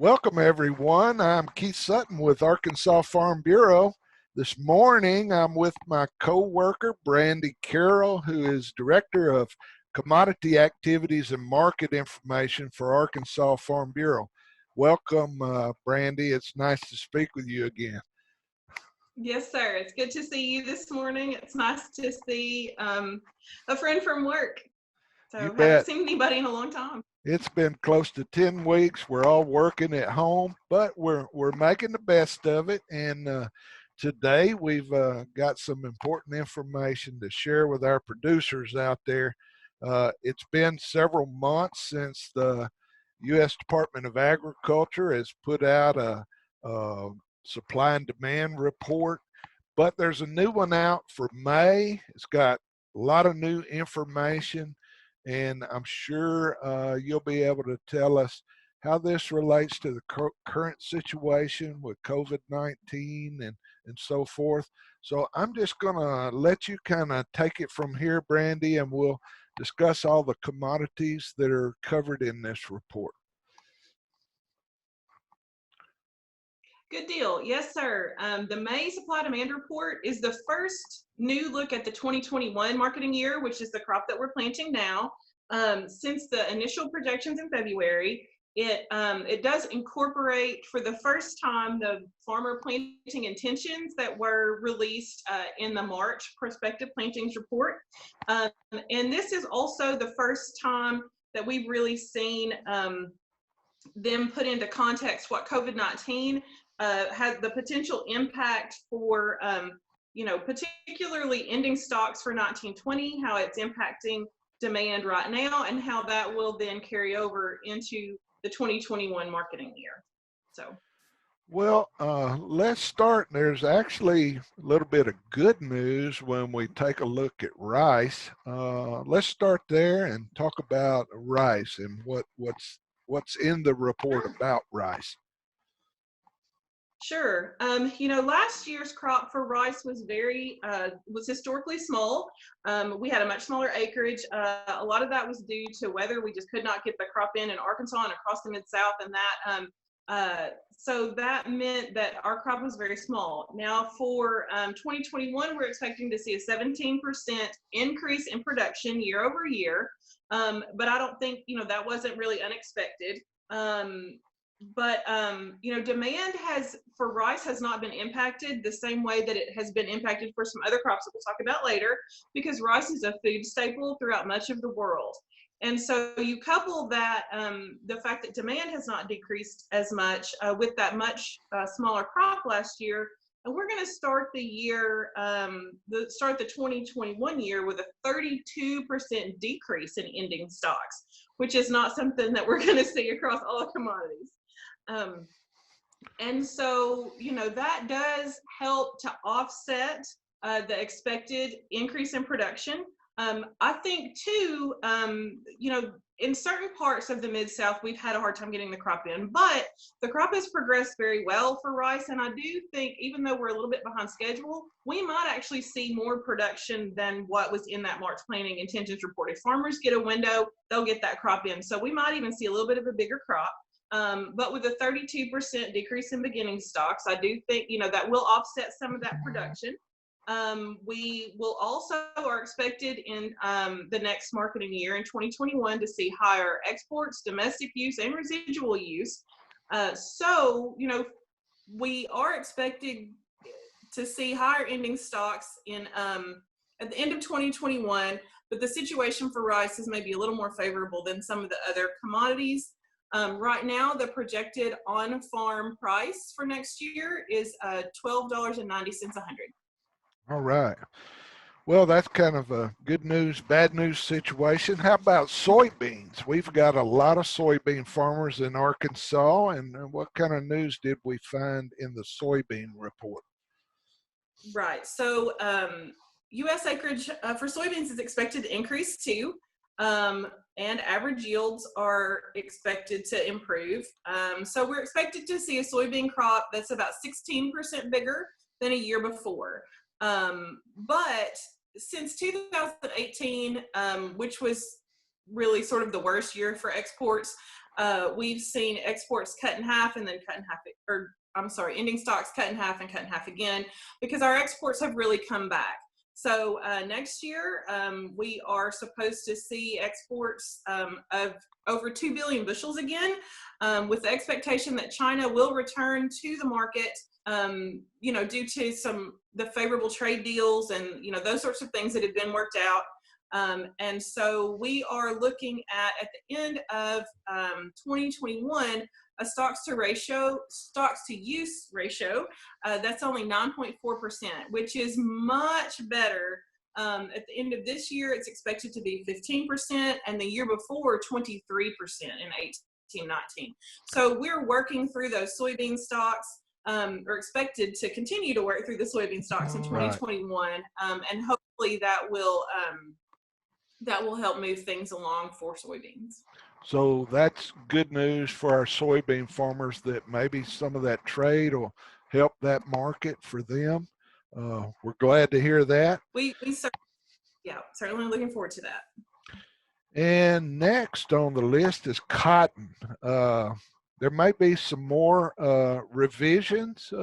Welcome, everyone. I'm Keith Sutton with Arkansas Farm Bureau. This morning, I'm with my co-worker, Brandy Carroll, who is Director of Commodity Activities and Market Information for Arkansas Farm Bureau. Welcome, Brandy. It's nice to speak with you again. Yes, sir. It's good to see you this morning. It's nice to see a friend from work. So You haven't bet. seen anybody in a long time. It's been close to 10 weeks. We're all working at home, but we're making the best of it. And today we've got some important information to share with our producers out there. It's been several months since the U.S. Department of Agriculture has put out a supply and demand report, but there's a new one out for May. It's got a lot of new information, and I'm sure you'll be able to tell us how this relates to the current situation with COVID-19 and so forth. So I'm just going to let you kind of take it from here, Brandy, and we'll discuss all the commodities that are covered in this report. Good deal. Yes, sir. The May supply demand report is the first new look at the 2021 marketing year, which is the crop that we're planting now. Since the initial projections in February, it does incorporate for the first time the farmer planting intentions that were released in the March prospective plantings report. And this is also the first time that we've really seen them put into context what COVID-19 had the potential impact for, particularly ending stocks for 1920, how it's impacting demand right now, and how that will then carry over into the 2021 marketing year. So. Well, let's start. There's actually a little bit of good news when we take a look at rice. Let's start there and talk about rice and what's in the report about rice. Sure. Last year's crop for rice was was historically small. We had a much smaller acreage. A lot of that was due to weather. We just could not get the crop in Arkansas and across the Mid-South, and so that meant that our crop was very small. Now for 2021, we're expecting to see a 17% increase in production year over year. But I don't think, that wasn't really unexpected. Demand for rice has not been impacted the same way that it has been impacted for some other crops that we'll talk about later, because rice is a food staple throughout much of the world. And so you couple that, the fact that demand has not decreased as much with that much smaller crop last year, and we're going to start the year, the 2021 year with a 32% decrease in ending stocks, which is not something that we're going to see across all commodities. And so, that does help to offset the expected increase in production. I think too, in certain parts of the Mid-South, we've had a hard time getting the crop in, but the crop has progressed very well for rice. And I do think, even though we're a little bit behind schedule, we might actually see more production than what was in that March planting intentions report. If farmers get a window, they'll get that crop in. So we might even see a little bit of a bigger crop. But with a 32% decrease in beginning stocks, I do think, that will offset some of that production. We will also are expected in the next marketing year in 2021 to see higher exports, domestic use, and residual use. We are expected to see higher ending stocks at the end of 2021, but the situation for rice is maybe a little more favorable than some of the other commodities. Right now, the projected on-farm price for next year is $12.90 a hundred. All right. Well, that's kind of a good news, bad news situation. How about soybeans? We've got a lot of soybean farmers in Arkansas, and what kind of news did we find in the soybean report? Right. So U.S. acreage for soybeans is expected to increase too. And average yields are expected to improve. So we're expected to see a soybean crop that's about 16% bigger than a year before. But since 2018, which was really sort of the worst year for exports, we've seen exports cut in half and then cut in half, or I'm sorry, ending stocks cut in half and cut in half again, because our exports have really come back. So next year, we are supposed to see exports of over 2 billion bushels again, with the expectation that China will return to the market, due to the favorable trade deals and, those sorts of things that have been worked out. And so we are looking at the end of 2021, a stocks to use ratio, that's only 9.4%, which is much better. At the end of this year, it's expected to be 15%, and the year before, 23% in 18-19. So we're working through those soybean stocks, or expected to continue to work through the soybean stocks in 2021, and hopefully that will help move things along for soybeans. So that's good news for our soybean farmers, that maybe some of that trade will help that market for them. We're glad to hear that. We certainly looking forward to that. And next on the list is cotton. There may be some more revisions that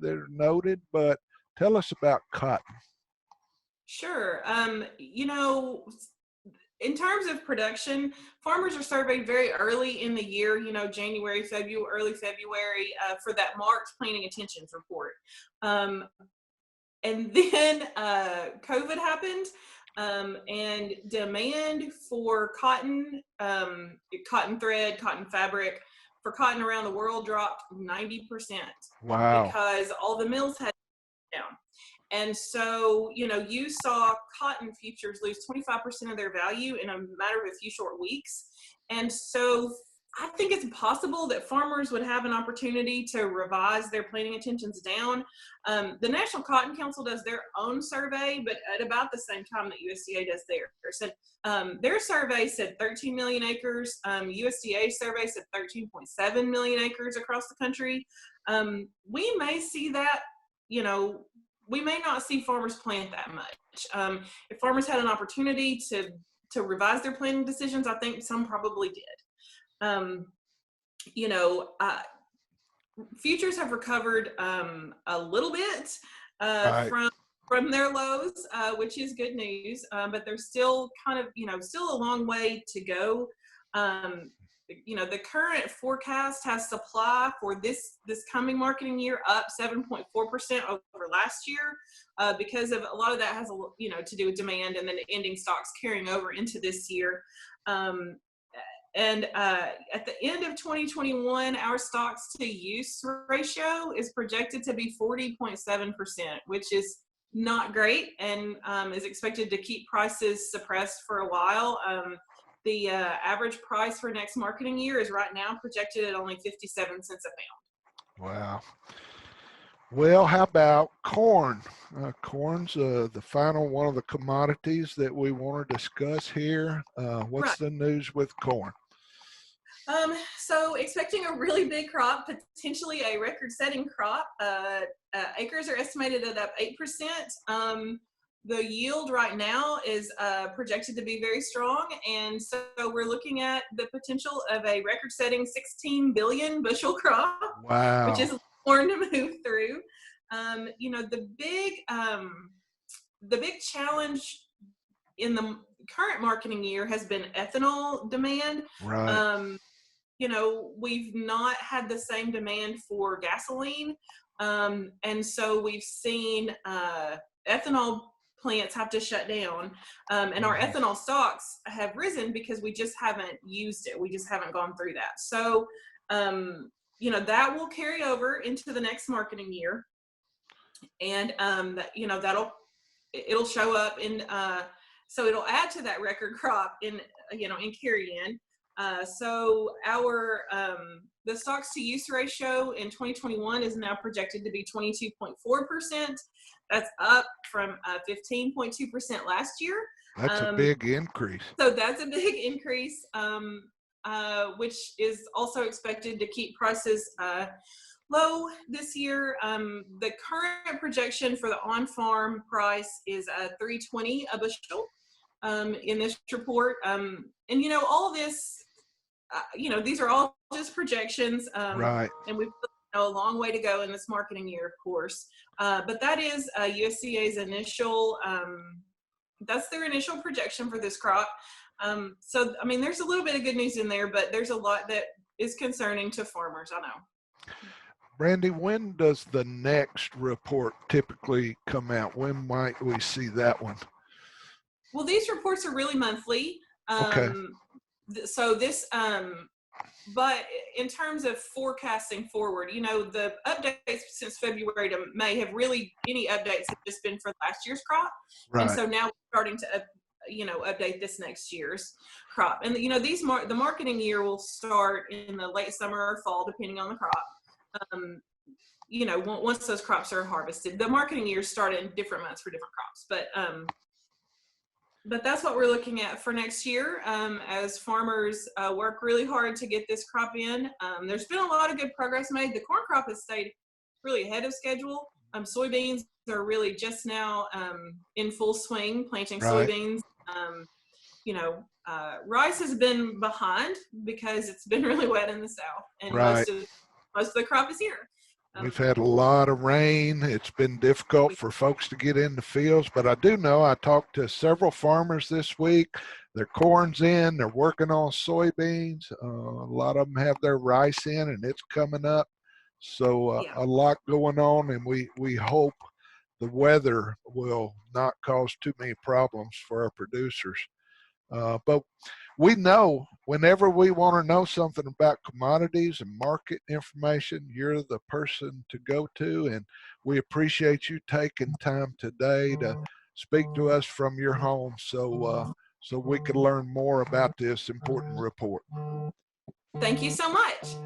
are noted, but tell us about cotton. Sure. In terms of production, farmers are surveyed very early in the year, January, February, early February, for that March planting intentions report. And then COVID happened, and demand for cotton, cotton thread, cotton fabric, for cotton around the world dropped 90%. Wow. Because all the mills had down. And so, you saw cotton futures lose 25% of their value in a matter of a few short weeks. And so I think it's possible that farmers would have an opportunity to revise their planting intentions down. The National Cotton Council does their own survey, but at about the same time that USDA does theirs. So, their survey said 13 million acres. USDA survey said 13.7 million acres across the country. We may see that, we may not see farmers plant that much. If farmers had an opportunity to revise their planting decisions, I think some probably did. Futures have recovered a little bit from their lows, which is good news, but there's still still a long way to go. The current forecast has supply for this coming marketing year up 7.4% over last year, because of a lot of that has to do with demand, and then ending stocks carrying over into this year. And at the end of 2021, our stocks to use ratio is projected to be 40.7%, which is not great, and is expected to keep prices suppressed for a while. The average price for next marketing year is right now projected at only 57 cents a pound. Wow. Well, how about corn? Corn's the final one of the commodities that we want to discuss here. What's the news with corn? So expecting a really big crop, potentially a record-setting crop. Acres are estimated at up 8%. The yield right now is projected to be very strong, and so we're looking at the potential of a record-setting 16 billion bushel crop. Wow. Which is corn to move through. The big challenge in the current marketing year has been ethanol demand. Right. We've not had the same demand for gasoline, and so we've seen ethanol plants have to shut down, and our ethanol stocks have risen because we just haven't used it. We just haven't gone through that. So, that will carry over into the next marketing year, and it'll show up in. So it'll add to that record crop in carry-in. So the stocks to use ratio in 2021 is now projected to be 22.4%. That's up from 15.2% last year. That's a big increase. So that's a big increase, which is also expected to keep prices low this year. The current projection for the on-farm price is $3.20 a bushel in this report. And all this these are all just projections, Right. and we've a long way to go in this marketing year, of course. But that is USDA's initial, that's their initial projection for this crop. So, I mean, there's a little bit of good news in there, but there's a lot that is concerning to farmers, I know. Brandy, when does the next report typically come out? When might we see that one? Well, these reports are really monthly. Okay. So this, but in terms of forecasting forward, the updates since February to May have really, any updates have just been for last year's crop. And Right. so now we're starting to, update this next year's crop. And, the marketing year will start in the late summer or fall, depending on the crop. Once those crops are harvested, the marketing years start in different months for different crops. But that's what we're looking at for next year, as farmers work really hard to get this crop in. There's been a lot of good progress made. The corn crop has stayed really ahead of schedule. Soybeans are really just now in full swing, planting Right. soybeans. Rice has been behind because it's been really wet in the south, and Right. most of the crop is here. We've had a lot of rain. It's been difficult for folks to get in the fields, but I do know I talked to several farmers this week. Their corn's in, they're working on soybeans. A lot of them have their rice in, and it's coming up. So Yeah. a lot going on, and we hope the weather will not cause too many problems for our producers. But we know whenever we want to know something about commodities and market information, you're the person to go to. And we appreciate you taking time today to speak to us from your home so we could learn more about this important report. Thank you so much.